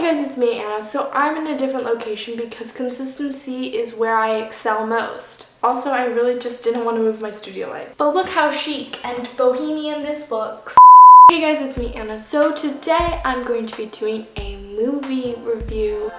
guys, it's me, Anna. So I'm in a different location because consistency is where I excel most. Also, I really just didn't want to move my studio light. But look how chic and bohemian this looks. Hey guys, it's me, Anna. So today I'm going to be doing a movie review.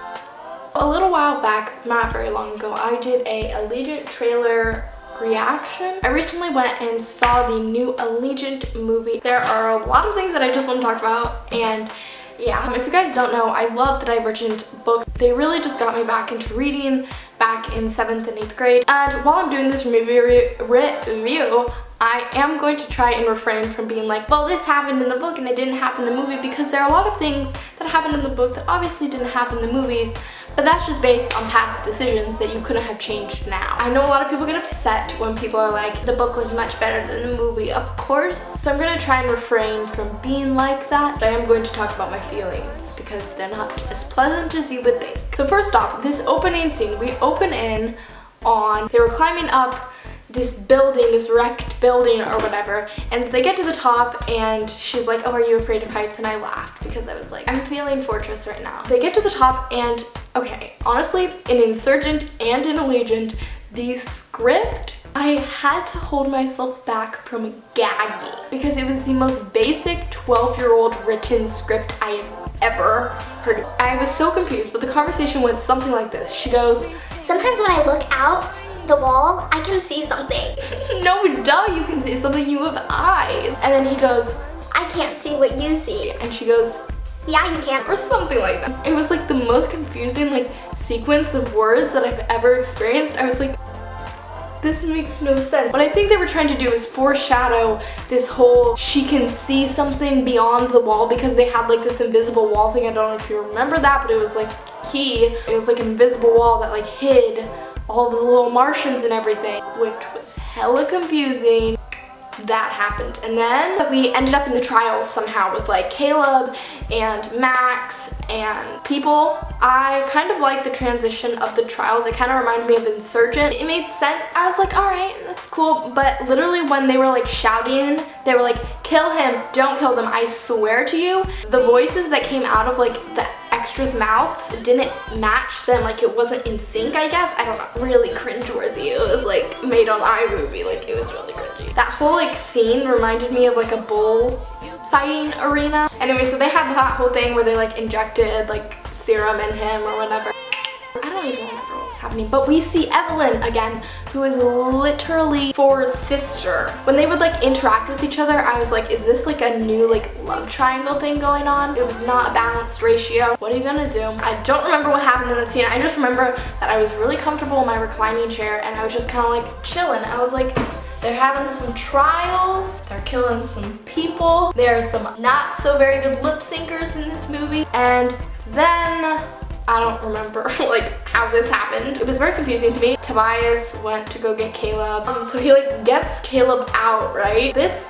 A little while back, not very long ago, I did a Allegiant trailer reaction. I recently went and saw the new Allegiant movie. There are a lot of things that I just want to talk about, and yeah, if you guys don't know, I love the Divergent books. They really just got me back into reading back in 7th and 8th grade. And while I'm doing this movie review, I am going to try and refrain from being like, well, this happened in the book and it didn't happen in the movie, because there are a lot of things that happened in the book that obviously didn't happen in the movies, but that's just based on past decisions that you couldn't have changed now. I know a lot of people get upset when people are like, the book was much better than the movie, of course. So I'm going to try and refrain from being like that, but I am going to talk about my feelings because they're not as pleasant as you would think. So first off, this opening scene, we open in on, they were climbing up this building, this wrecked building or whatever, and they get to the top and she's like, oh, are you afraid of heights? And I laughed because I was like, I'm feeling Fortress right now. They get to the top and, okay, honestly, in Insurgent and in Allegiant, the script, I had to hold myself back from gagging because it was the most basic 12-year-old written script I have ever heard. I was so confused, but the conversation went something like this. She goes, sometimes when I look out the wall, I can see something. No, duh, you can see something, you have eyes. And then he goes, I can't see what you see. and she goes, Yeah, you can. or something like that. It was like the most confusing like sequence of words that I've ever experienced. I was like, this makes no sense. What I think they were trying to do is foreshadow this whole she can see something beyond the wall, because they had like this invisible wall thing. I don't know if you remember that, but it was like key. It was like an invisible wall that like hid all of the little Martians and everything, which was hella confusing. That happened. And then we ended up in the trials somehow with like Caleb and Max and people. I kind of like the transition of the trials. It kind of reminded me of Insurgent. It made sense. I was like, all right, that's cool. But literally when they were like shouting, they were like, kill him, don't kill them. I swear to you, the voices that came out of like the extras' mouths didn't match them. Like it wasn't in sync, I guess. I don't know. Really cringeworthy. It was like made on iMovie. Like it was really cringy. That whole like scene reminded me of like a bull fighting arena. Anyway, so they had that whole thing where they like injected like serum in him or whatever. I don't even remember what was happening, but we see Evelyn again, who is literally For's sister. When they would like interact with each other, I was like, is this like a new like love triangle thing going on? It was not a balanced ratio. What are you gonna do? I don't remember what happened in the scene. I just remember that I was really comfortable in my reclining chair and I was just kind of like chilling. I was like, they're having some trials, they're killing some people, there are some not so very good lip syncers in this movie, and then I don't remember like how this happened. It was very confusing to me. Tobias went to go get Caleb, so he like gets Caleb out, right? This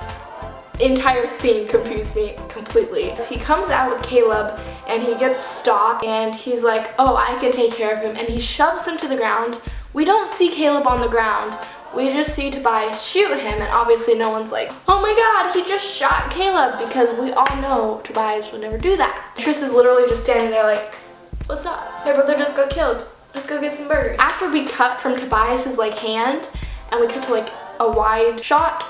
entire scene confused me completely. He comes out with Caleb and he gets stopped and he's like, oh, I can take care of him, and he shoves him to the ground. We don't see Caleb on the ground. We just see Tobias shoot him, and obviously no one's like, oh my god, he just shot Caleb, because we all know Tobias would never do that. Triss is literally just standing there like, what's up? My brother just got killed. Let's go get some burgers. After we cut from Tobias's like hand and we cut to like a wide shot,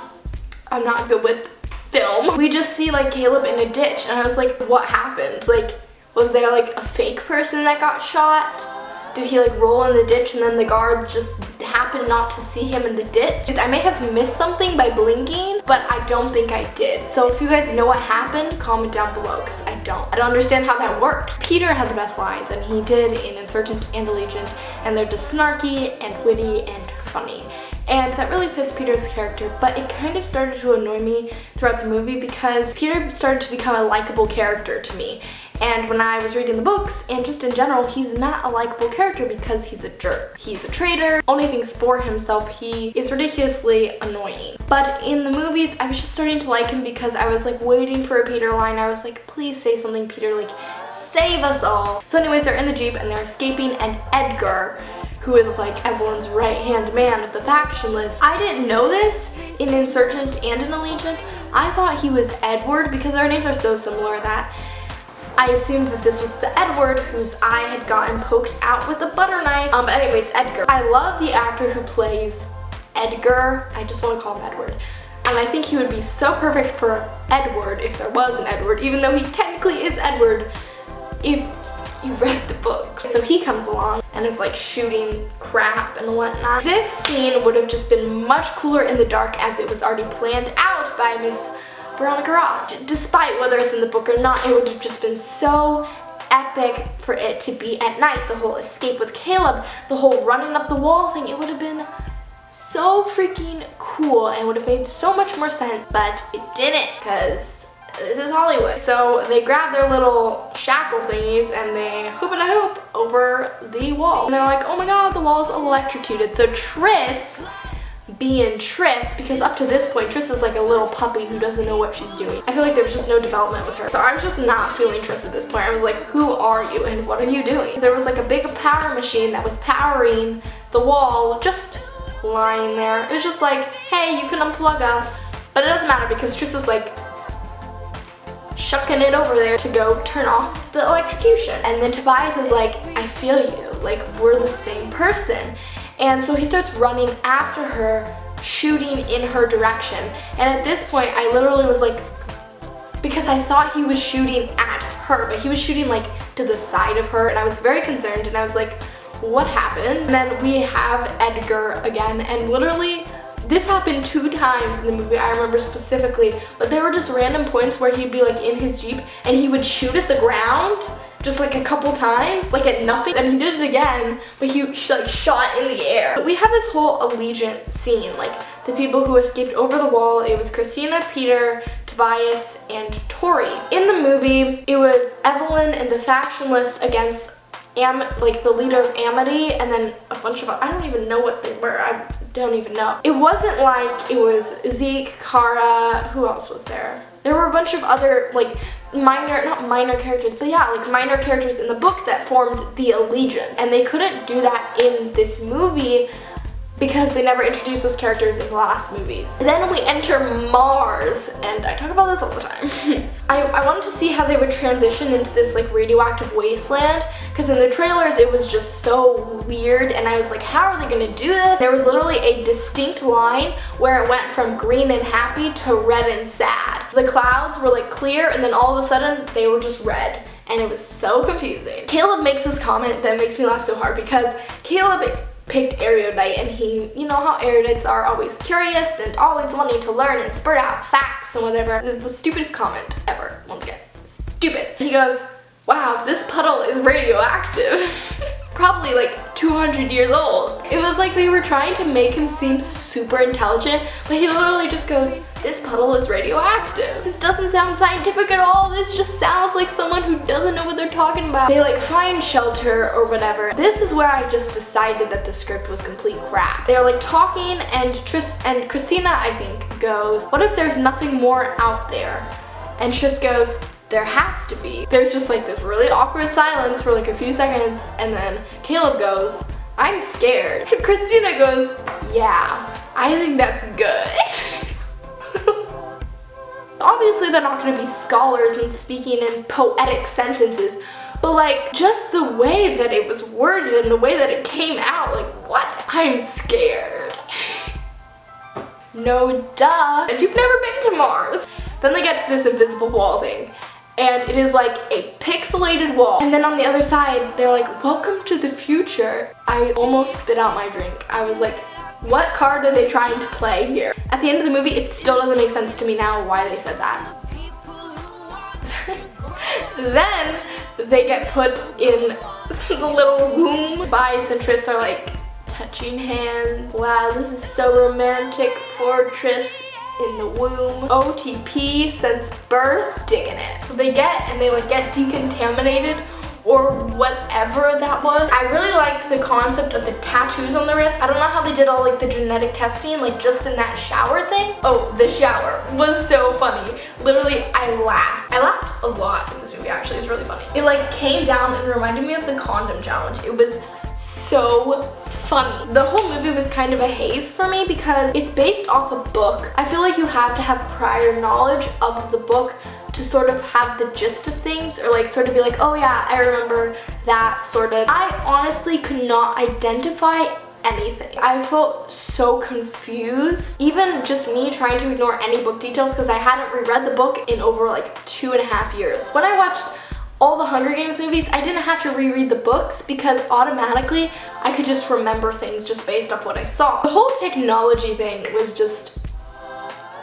I'm not good with film, we just see like Caleb in a ditch, and I was like, what happened? Like, was there like a fake person that got shot? Did he like roll in the ditch and then the guard just happened not to see him in the ditch? I may have missed something by blinking, but I don't think I did. So if you guys know what happened, comment down below, because I don't understand how that worked. Peter had the best lines, and he did in Insurgent and Allegiant, and they're just snarky and witty and funny. And that really fits Peter's character, but it kind of started to annoy me throughout the movie because Peter started to become a likable character to me. And when I was reading the books, and just in general, he's not a likable character because he's a jerk. He's a traitor, only thinks for himself. He is ridiculously annoying. But in the movies, I was just starting to like him because I was like waiting for a Peter line. I was like, please say something, Peter, like save us all. So anyways, they're in the Jeep and they're escaping, and Edgar, who is like Evelyn's right-hand man of the faction list. I didn't know this in Insurgent and in Allegiant. I thought he was Edward because their names are so similar that I assumed that this was the Edward whose eye had gotten poked out with a butter knife. But anyways, Edgar. I love the actor who plays Edgar. I just want to call him Edward. And I think he would be so perfect for Edward if there was an Edward, even though he technically is Edward if you read the book. So he comes along and is like shooting crap and whatnot. This scene would have just been much cooler in the dark as it was already planned out by Miss Veronica Roth. Despite whether it's in the book or not, it would have just been so epic for it to be at night. The whole escape with Caleb, the whole running up the wall thing, it would have been so freaking cool and would have made so much more sense, but it didn't because this is Hollywood. So they grab their little shackle thingies and they hoop and a hoop over the wall. And they're like, oh my god, the wall's electrocuted. So Triss, being Triss, because up to this point, Triss is like a little puppy who doesn't know what she's doing. I feel like there was just no development with her. So I was just not feeling Triss at this point. I was like, who are you and what are you doing? There was like a big power machine that was powering the wall, just lying there. It was just like, hey, you can unplug us. But it doesn't matter because Triss is like shucking it over there to go turn off the electrocution. And then Tobias is like, I feel you, like we're the same person. And so he starts running after her, shooting in her direction. And at this point, I literally was like, because I thought he was shooting at her, but he was shooting like to the side of her, and I was very concerned, and I was like, what happened? And then we have Edgar again, and literally, this happened 2 times in the movie, I remember specifically, but there were just random points where he'd be like in his Jeep and he would shoot at the ground just like a couple times, like at nothing, and he did it again, but he like shot in the air. But we have this whole Allegiant scene, like the people who escaped over the wall. It was Christina, Peter, Tobias, and Tori. In the movie, it was Evelyn and the Factionalist against like the leader of Amity, and then a bunch of, I don't even know what they were, I don't even know. It wasn't like it was Zeke, Kara, who else was there? There were a bunch of other like not minor characters, but yeah, like minor characters in the book that formed the Allegiant, and they couldn't do that in this movie because they never introduced those characters in the last movies. And then we enter Mars, and I talk about this all the time. I wanted to see how they would transition into this like radioactive wasteland, because in the trailers it was just so weird, and I was like, how are they gonna do this? There was literally a distinct line where it went from green and happy to red and sad. The clouds were like clear, and then all of a sudden they were just red. And it was so confusing. Caleb makes this comment that makes me laugh so hard, because Caleb picked erudite, and he, you know how erudites are, always curious and always wanting to learn and spurt out facts and whatever. The stupidest comment ever, once again, stupid. He goes, wow, this puddle is radioactive. Probably like 200 years old. It was like they were trying to make him seem super intelligent, but he literally just goes, this puddle is radioactive. This doesn't sound scientific at all. This just sounds like someone who doesn't know what they're talking about. They like find shelter or whatever. This is where I just decided that the script was complete crap. They're like talking, and Christina, I think, goes, what if there's nothing more out there? And Triss goes, there has to be. There's just like this really awkward silence for like a few seconds, and then Caleb goes, I'm scared. And Christina goes, yeah, I think that's good. Obviously they're not going to be scholars and speaking in poetic sentences, but like just the way that it was worded and the way that it came out, like what? I'm scared. No duh. And you've never been to Mars. Then they get to this invisible wall thing, and it is like a pixelated wall. And then on the other side, they're like, welcome to the future. I almost spit out my drink. I was like, what card are they trying to play here? At the end of the movie, it still doesn't make sense to me now why they said that. Then they get put in the little womb. Tobias and Triss are like touching hands. Wow, this is so romantic for Triss in the womb. OTP since birth, digging it. So they get decontaminated, or whatever that was. I really liked the concept of the tattoos on the wrist. I don't know how they did all like the genetic testing, like just in that shower thing. Oh, the shower was so funny. Literally, I laughed. I laughed a lot in this movie, actually. It was really funny. It like came down and reminded me of the condom challenge. It was so funny. The whole movie was kind of a haze for me because it's based off a book. I feel like you have to have prior knowledge of the book to sort of have the gist of things, or like sort of be like, oh yeah, I remember that sort of. I honestly could not identify anything. I felt so confused, even just me trying to ignore any book details because I hadn't reread the book in over like 2.5 years. When I watched all the Hunger Games movies, I didn't have to reread the books because automatically I could just remember things just based off what I saw. The whole technology thing was just,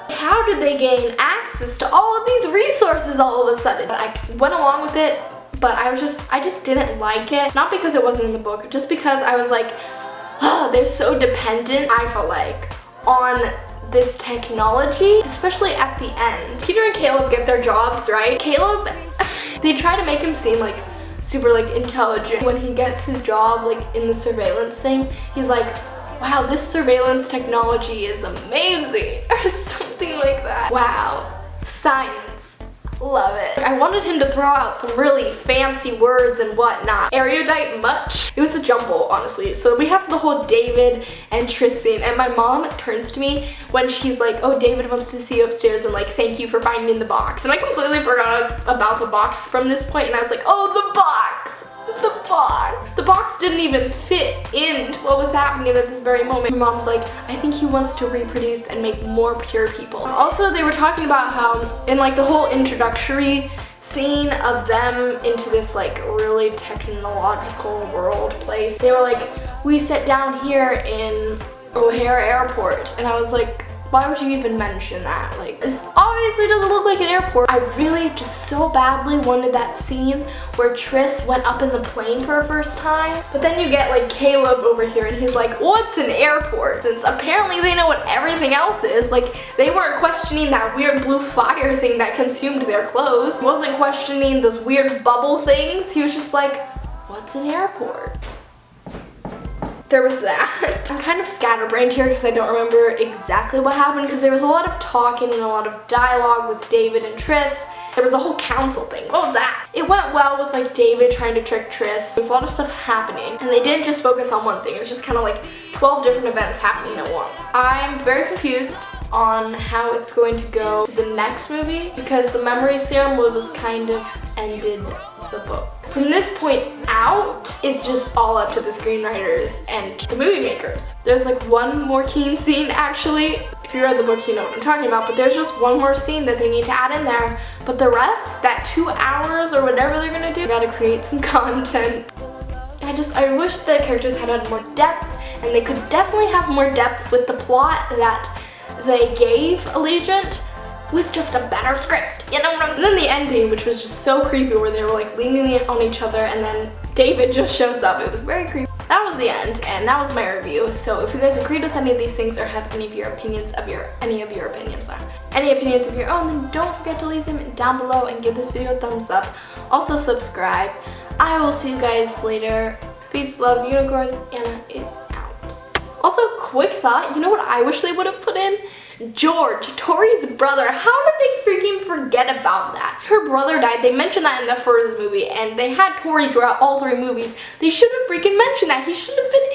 how did they gain access to all of these resources all of a sudden? I went along with it, but I just didn't like it. Not because it wasn't in the book, just because I was like, oh, they're so dependent, I felt like, on this technology, especially at the end. Peter and Caleb get their jobs, right? Caleb, they try to make him seem like super like intelligent. When he gets his job like in the surveillance thing, he's like, wow, this surveillance technology is amazing, or something like that. Wow, science. Love it. I wanted him to throw out some really fancy words and whatnot. Erudite much? It was a jumble, honestly. So we have the whole David and Tris scene, and my mom turns to me when she's like, oh, David wants to see you upstairs and like, thank you for finding the box. And I completely forgot about the box from this point, and I was like, oh, the box! The box! The box didn't even fit into what was happening at this very moment. My mom's like, I think he wants to reproduce and make more pure people. Also, they were talking about how in like the whole introductory scene of them into this like really technological world place, they were like, we sit down here in O'Hare Airport, and I was like, why would you even mention that? Like, this obviously doesn't look like an airport. I really just so badly wanted that scene where Tris went up in the plane for a first time. But then you get like Caleb over here and he's like, what's an airport? Since apparently they know what everything else is. Like, they weren't questioning that weird blue fire thing that consumed their clothes. He wasn't questioning those weird bubble things. He was just like, what's an airport? There was that. I'm kind of scatterbrained here because I don't remember exactly what happened, because there was a lot of talking and a lot of dialogue with David and Tris. There was a whole council thing. What was that? It went well with like David trying to trick Tris. There was a lot of stuff happening, and they didn't just focus on one thing. It was just kind of like 12 different events happening at once. I'm very confused on how it's going to go to the next movie, because the memory serum was kind of ended the book. From this point out, it's just all up to the screenwriters and the movie makers. There's like one more Keen scene, actually. If you read the book, you know what I'm talking about, but there's just one more scene that they need to add in there. But the rest, that 2 hours or whatever they're gonna do, they gotta create some content. I wish the characters had more depth, and they could definitely have more depth with the plot that they gave Allegiant, with just a better script, you know what I mean? And then the ending, which was just so creepy, where they were like leaning in on each other and then David just shows up. It was very creepy. That was the end, and that was my review. So if you guys agreed with any of these things or have any of your opinions of any opinions of your own, then don't forget to leave them down below and give this video a thumbs up. Also subscribe. I will see you guys later. Peace, love, unicorns. Anna is out. Also, quick thought, you know what I wish they would have put in? George, Tori's brother. How did they freaking forget about that? Her brother died. They mentioned that in the first movie, and they had Tori throughout all 3 movies. They should have freaking mentioned that. He should have been